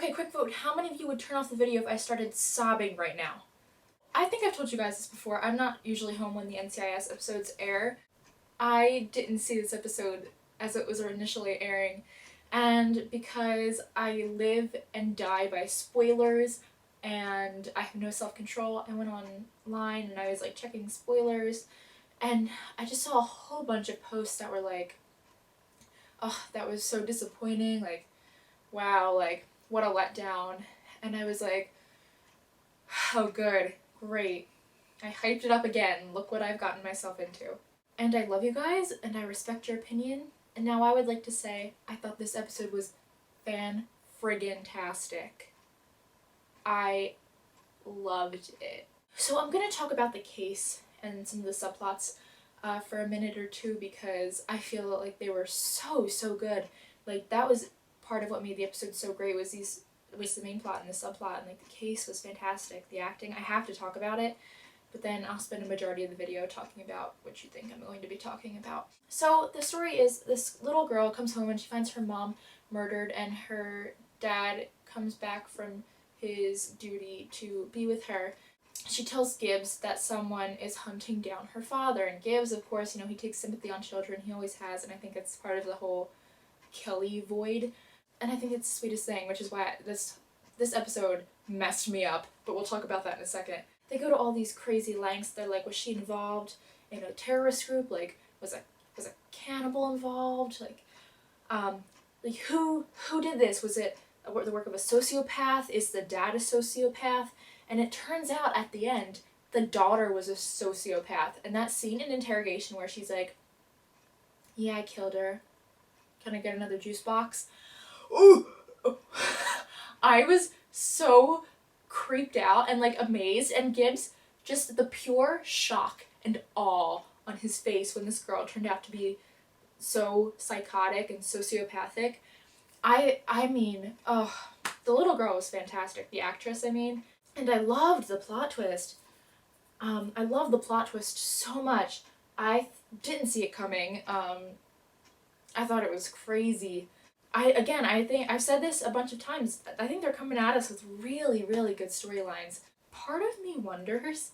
Okay, quick vote. How many of you would turn off the video if I started sobbing right now? I think I've told you guys this before. I'm not usually home when the NCIS episodes air. I didn't see this episode as it was initially airing, and because I live and die by spoilers and I have no self-control, I went online and I was like checking spoilers, and I just saw a whole bunch of posts that were like, oh, that was so disappointing, like, wow, like, what a letdown. And I was like, oh good, great. I hyped it up again, look what I've gotten myself into. And I love you guys, and I respect your opinion, and now I would like to say I thought this episode was fan-friggin-tastic. I loved it. So I'm going to talk about the case and some of the subplots for a minute or two because I feel like they were so good. Like, that was part of what made the episode so great, was the main plot and the subplot, and like the case was fantastic. The acting, I have to talk about it, but then I'll spend a majority of the video talking about what you think I'm going to be talking about. So the story is this little girl comes home and she finds her mom murdered, and her dad comes back from his duty to be with her. She tells Gibbs that someone is hunting down her father, and Gibbs, of course, he takes sympathy on children, he always has, and I think it's part of the whole Kelly void, and I think it's the sweetest thing, which is why this episode messed me up, but we'll talk about that in a second. They go to all these crazy lengths. They're like, was she involved in a terrorist group? Like, was a cannibal involved? Like who did this? Was it the work of a sociopath? Is the dad a sociopath? And it turns out at the end, the daughter was a sociopath. And that scene in interrogation where she's like, yeah, I killed her. Can I get another juice box? Ooh! I was so creeped out and like amazed, and Gibbs, just the pure shock and awe on his face when this girl turned out to be so psychotic and sociopathic. I mean, oh, the little girl was fantastic, the actress, I mean, and I loved the plot twist. I love the plot twist so much. I didn't see it coming. I thought it was crazy. I think I've said this a bunch of times. I think they're coming at us with really good storylines. Part of me wonders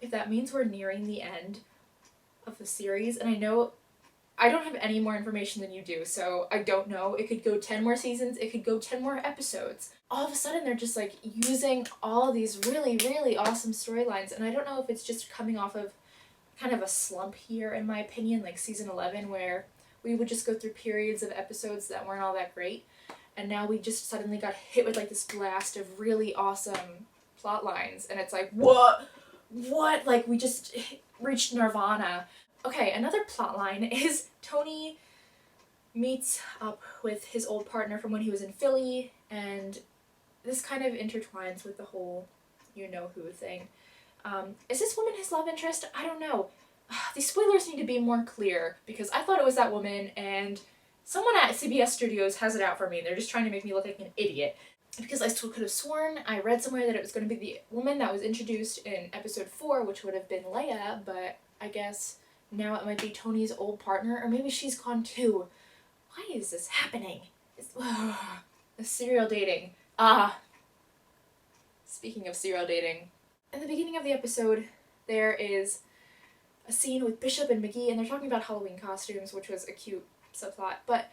if that means we're nearing the end of the series, and I know I don't have any more information than you do, so I don't know. It could go 10 more seasons, it could go 10 more episodes. All of a sudden they're just like using all of these really awesome storylines, and I don't know if it's just coming off of kind of a slump here, in my opinion, like season 11, where we would just go through periods of episodes that weren't all that great, and now we just suddenly got hit with like this blast of really awesome plot lines, and it's like, what? Like, we just reached nirvana. Okay, another plot line is Tony meets up with his old partner from when he was in Philly, and this kind of intertwines with the whole you-know-who thing. Is this woman his love interest? I don't know. These spoilers need to be more clear, because I thought it was that woman, and someone at CBS Studios has it out for me. They're just trying to make me look like an idiot. Because I still could have sworn I read somewhere that it was going to be the woman that was introduced in episode 4, which would have been Leia, but I guess now it might be Tony's old partner, or maybe she's gone too. Why is this happening? The serial dating. Speaking of serial dating. In the beginning of the episode, there is a scene with Bishop and McGee, and they're talking about Halloween costumes, which was a cute subplot, but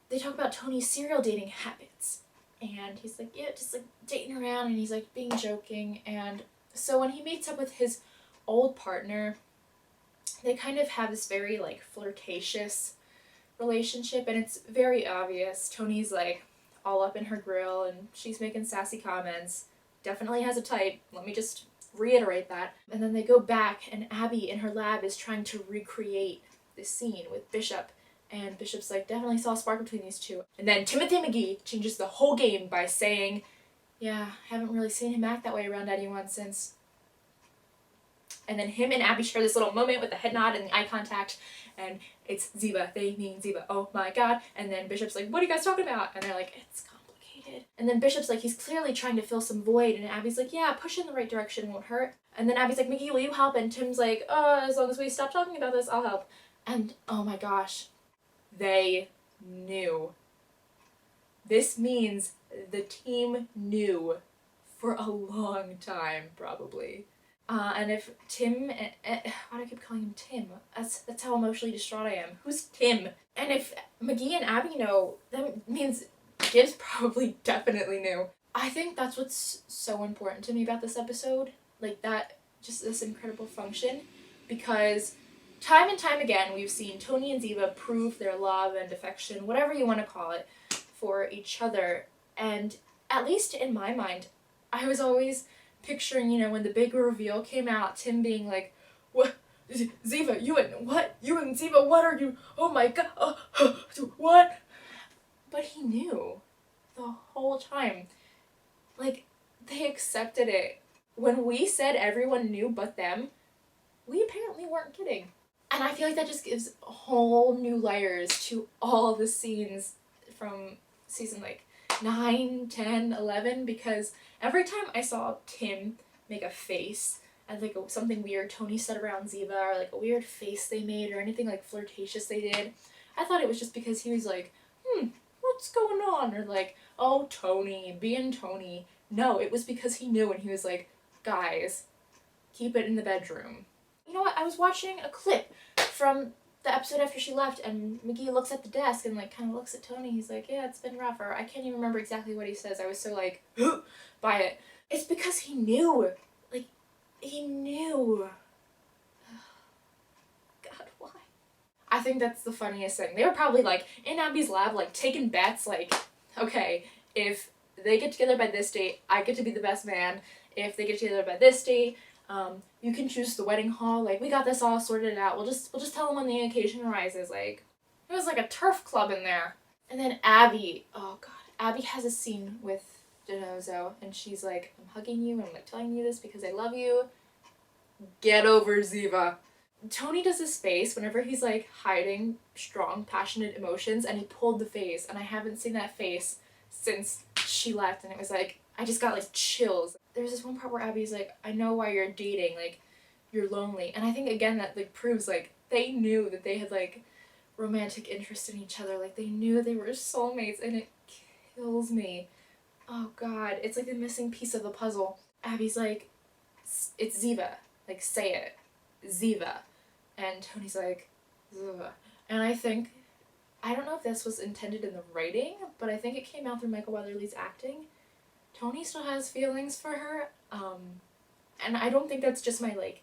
they talk about Tony's serial dating habits. And he's like, yeah, just like dating around, and he's like being joking. And so when he meets up with his old partner, they kind of have this very like flirtatious relationship, and it's very obvious. Tony's like all up in her grill, and she's making sassy comments. Definitely has a type, let me just reiterate that. And then they go back, and Abby in her lab is trying to recreate this scene with Bishop, and Bishop's like, definitely saw a spark between these two. And then Timothy McGee changes the whole game by saying, yeah, haven't really seen him act that way around anyone since. And then him and Abby share this little moment with the head nod and the eye contact, and it's Ziba, they mean Ziba, oh my god. And then Bishop's like, what are you guys talking about? And they're like, it's complicated. And then Bishop's like, he's clearly trying to fill some void, and Abby's like, yeah, push in the right direction won't hurt. And then Abby's like, McGee, will you help? And Tim's like, as long as we stop talking about this, I'll help. And oh my gosh, they knew. This means the team knew for a long time, probably. And if Tim, why do I keep calling him Tim? That's how emotionally distraught I am. Who's Tim? And if McGee and Abby know, that means Gibbs probably definitely knew. I think that's what's so important to me about this episode. Like that, just this incredible function. Because time and time again, we've seen Tony and Ziva prove their love and affection, whatever you want to call it, for each other. And at least in my mind, I was always picturing, you know, when the big reveal came out, Tim being like, "What? Ziva, you and what? You and Ziva, what are you? Oh my god, what?" But he knew the whole time. Like, they accepted it. When we said everyone knew but them, we apparently weren't kidding. And I feel like that just gives whole new layers to all the scenes from season like 9, 10, 11, because every time I saw Tim make a face and like something weird Tony said around Ziva, or like a weird face they made, or anything like flirtatious they did, I thought it was just because he was like, what's going on? Or like, oh, Tony, being Tony. No, it was because he knew, and he was like, guys, keep it in the bedroom. You know what? I was watching a clip from the episode after she left, and McGee looks at the desk and like kind of looks at Tony. He's like, yeah, it's been rough. Or I can't even remember exactly what he says. I was so like, by it. It's because he knew. Like, he knew. God, why? I think that's the funniest thing. They were probably like in Abby's lab, like taking bets, like, okay, if they get together by this date, I get to be the best man. If they get together by this date, you can choose the wedding hall. Like, we got this all sorted out. We'll just tell them when the occasion arises. Like, it was like a turf club in there. And then Abby, oh god, Abby has a scene with Denozo, and she's like, I'm hugging you, and I'm like telling you this because I love you. Get over Ziva. Tony does this face whenever he's like hiding strong, passionate emotions, and he pulled the face, and I haven't seen that face since she left, and it was like, I just got like chills. There's this one part where Abby's like, I know why you're dating, like, you're lonely. And I think again that like proves like they knew that they had like romantic interest in each other. Like they knew they were soulmates, and it kills me. Oh god, it's like the missing piece of the puzzle. Abby's like, it's Ziva. Like, say it. Ziva. And Tony's like, Ziva. And I think, I don't know if this was intended in the writing, but I think it came out through Michael Weatherly's acting. Tony still has feelings for her, and I don't think that's just my, like,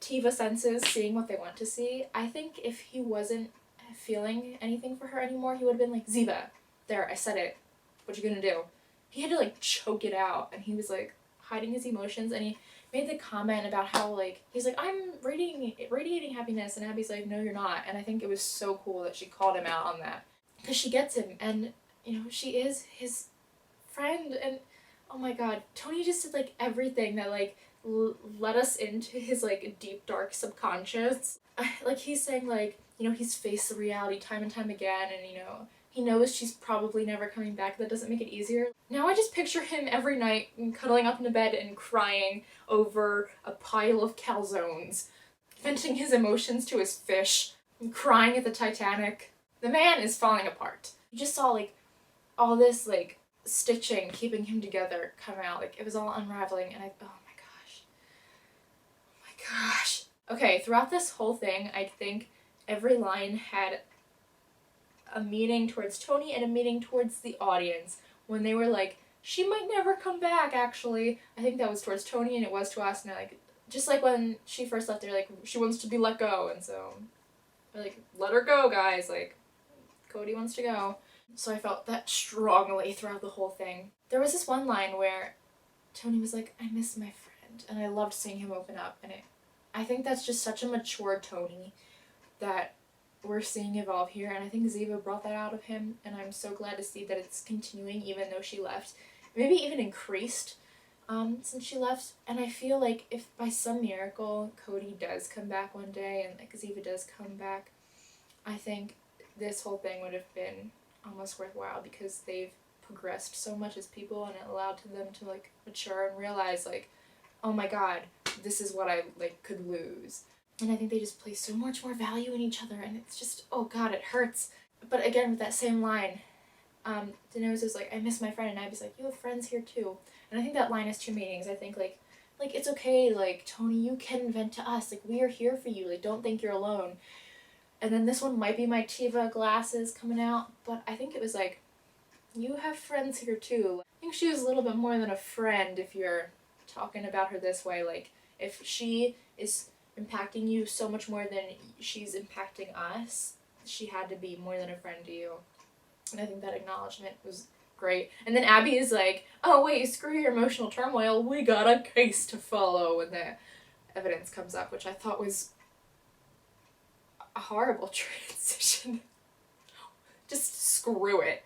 TIVA senses seeing what they want to see. I think if he wasn't feeling anything for her anymore, he would have been like, Ziva, there, I said it. What you gonna do? He had to, like, choke it out, and he was, like, hiding his emotions, and he made the comment about how, like, he's like, I'm radiating happiness, and Abby's like, no, you're not. And I think it was so cool that she called him out on that, because she gets him, and, you know, she is his friend, and oh my god, Tony just did like everything that like let us into his like deep dark subconscious. Like he's saying like, you know, he's faced the reality time and time again, and you know, he knows she's probably never coming back. That doesn't make it easier. Now I just picture him every night cuddling up in the bed and crying over a pile of calzones, venting his emotions to his fish, and crying at the Titanic. The man is falling apart. You just saw like all this like stitching keeping him together come out. Like it was all unraveling, and oh my gosh. Okay, throughout this whole thing, I think every line had a meaning towards Tony and a meaning towards the audience. When they were like, she might never come back, actually, I think that was towards Tony and it was to us. And like, just like when she first left, they're like, she wants to be let go, and so they're like, let her go, guys, like, Cody wants to go. So I felt that strongly throughout the whole thing. There was this one line where Tony was like, I miss my friend, and I loved seeing him open up, and I think that's just such a mature Tony that we're seeing evolve here, and I think Ziva brought that out of him, and I'm so glad to see that it's continuing even though she left. Maybe even increased since she left, and I feel like if by some miracle Cody does come back one day and like Ziva does come back, I think this whole thing would have been almost worthwhile, because they've progressed so much as people, and it allowed them to like mature and realize like, oh my god, this is what I like could lose. And I think they just place so much more value in each other, and it's just, oh god, it hurts. But again, with that same line, Dano's is like, I miss my friend, and Abby's like, you have friends here too. And I think that line has two meanings. I think like it's okay, like, Tony, you can vent to us, like, we are here for you, like, don't think you're alone. And then this one might be my Tiva glasses coming out, but I think it was like, you have friends here too. I think she was a little bit more than a friend if you're talking about her this way. Like, if she is impacting you so much more than she's impacting us, she had to be more than a friend to you. And I think that acknowledgement was great. And then Abby is like, oh wait, screw your emotional turmoil, we got a case to follow when the evidence comes up, which I thought was a horrible transition. Just screw it.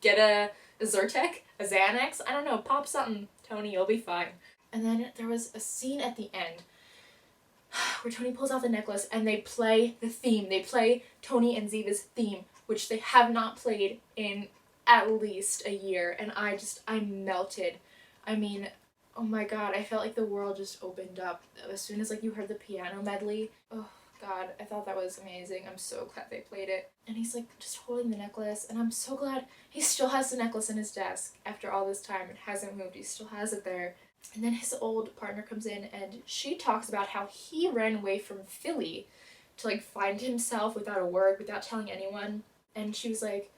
Get a Zyrtec, a Xanax, I don't know, pop something, Tony, you'll be fine. And then there was a scene at the end where Tony pulls out the necklace and they play the theme. They play Tony and Ziva's theme, which they have not played in at least a year, and I melted. I mean, oh my god, I felt like the world just opened up as soon as like you heard the piano medley. Oh god, I thought that was amazing. I'm so glad they played it. And he's like just holding the necklace, and I'm so glad he still has the necklace in his desk after all this time. It hasn't moved, he still has it there. And then his old partner comes in and she talks about how he ran away from Philly to like find himself without a word, without telling anyone. And she was like,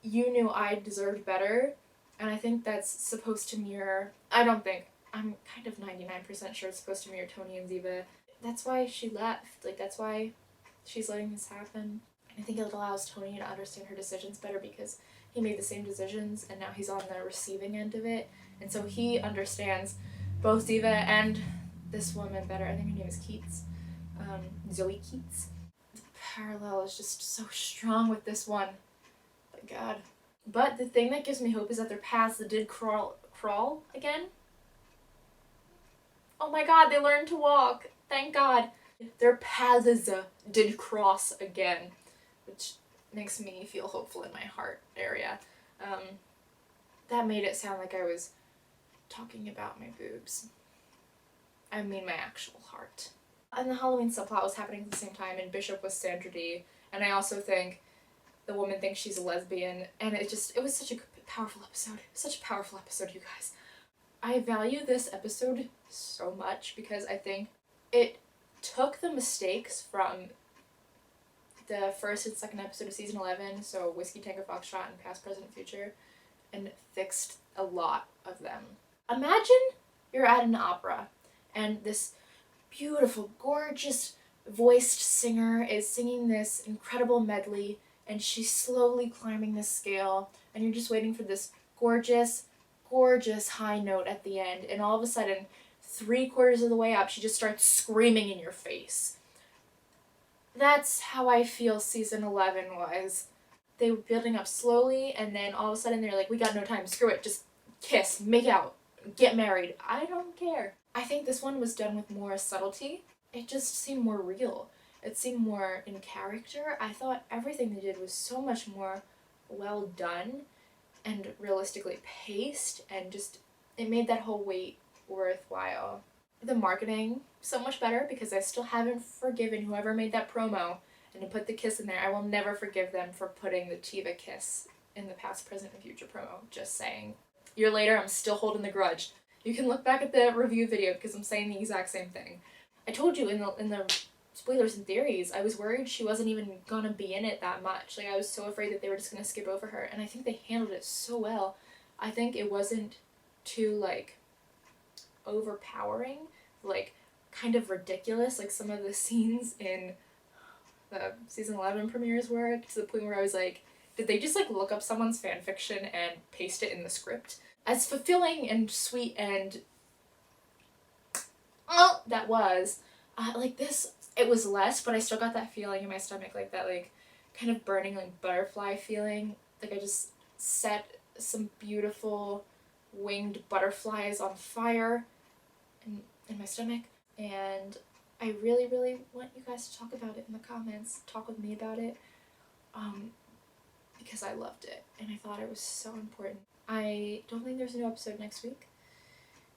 you knew I deserved better. And I think that's supposed to mirror, I'm kind of 99% sure it's supposed to mirror Tony and Ziva. That's why she left. Like, that's why she's letting this happen. I think it allows Tony to understand her decisions better because he made the same decisions and now he's on the receiving end of it. And so he understands both Ziva and this woman better. I think her name is Keats. Zoe Keats. The parallel is just so strong with this one. My god. But the thing that gives me hope is that their paths did crawl again. Oh my god, they learned to walk. Thank god. Their paths did cross again, which makes me feel hopeful in my heart area. That made it sound like I was talking about my boobs. I mean my actual heart. And the Halloween subplot was happening at the same time, and Bishop was Sandra Dee, and I also think the woman thinks she's a lesbian, and it was such a powerful episode. Such a powerful episode, you guys. I value this episode so much because I think it took the mistakes from the first and second episode of season 11, so Whiskey Tango Foxtrot and Past, Present, Future, and fixed a lot of them. Imagine you're at an opera and this beautiful, gorgeous voiced singer is singing this incredible medley and she's slowly climbing this scale and you're just waiting for this gorgeous, gorgeous high note at the end, and all of a sudden 3/4 of the way up she just starts screaming in your face. That's how I feel season 11 was. They were building up slowly and then all of a sudden they're like, we got no time, screw it, just kiss, make out, get married. I don't care. I think this one was done with more subtlety. It just seemed more real. It seemed more in character. I thought everything they did was so much more well done and realistically paced, and just it made that whole wait worthwhile. The marketing so much better because I still haven't forgiven whoever made that promo and to put the kiss in there. I will never forgive them for putting the Tiva kiss in the Past, Present, and Future promo. Just saying. A year later, I'm still holding the grudge. You can look back at the review video because I'm saying the exact same thing. I told you in the spoilers and theories, I was worried she wasn't even gonna be in it that much. Like, I was so afraid that they were just gonna skip over her, and I think they handled it so well. I think it wasn't too, like, overpowering, like, kind of ridiculous, like some of the scenes in the season 11 premieres were, to the point where I was like, did they just, like, look up someone's fanfiction and paste it in the script? As fulfilling and sweet and that was, like, this, it was less, but I still got that feeling in my stomach, like that, like, kind of burning, like, butterfly feeling. Like, I just set some beautiful winged butterflies on fire in my stomach, and I really, really want you guys to talk about it in the comments. Talk with me about it, because I loved it, and I thought it was so important. I don't think there's a new episode next week,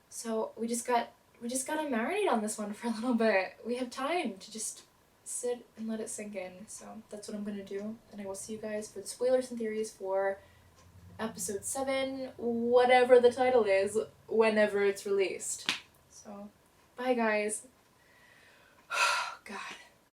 so we just gotta marinate on this one for a little bit. We have time to just sit and let it sink in. So that's what I'm gonna do. And I will see you guys for the spoilers and theories for episode 7, whatever the title is, whenever it's released. So, bye guys. God.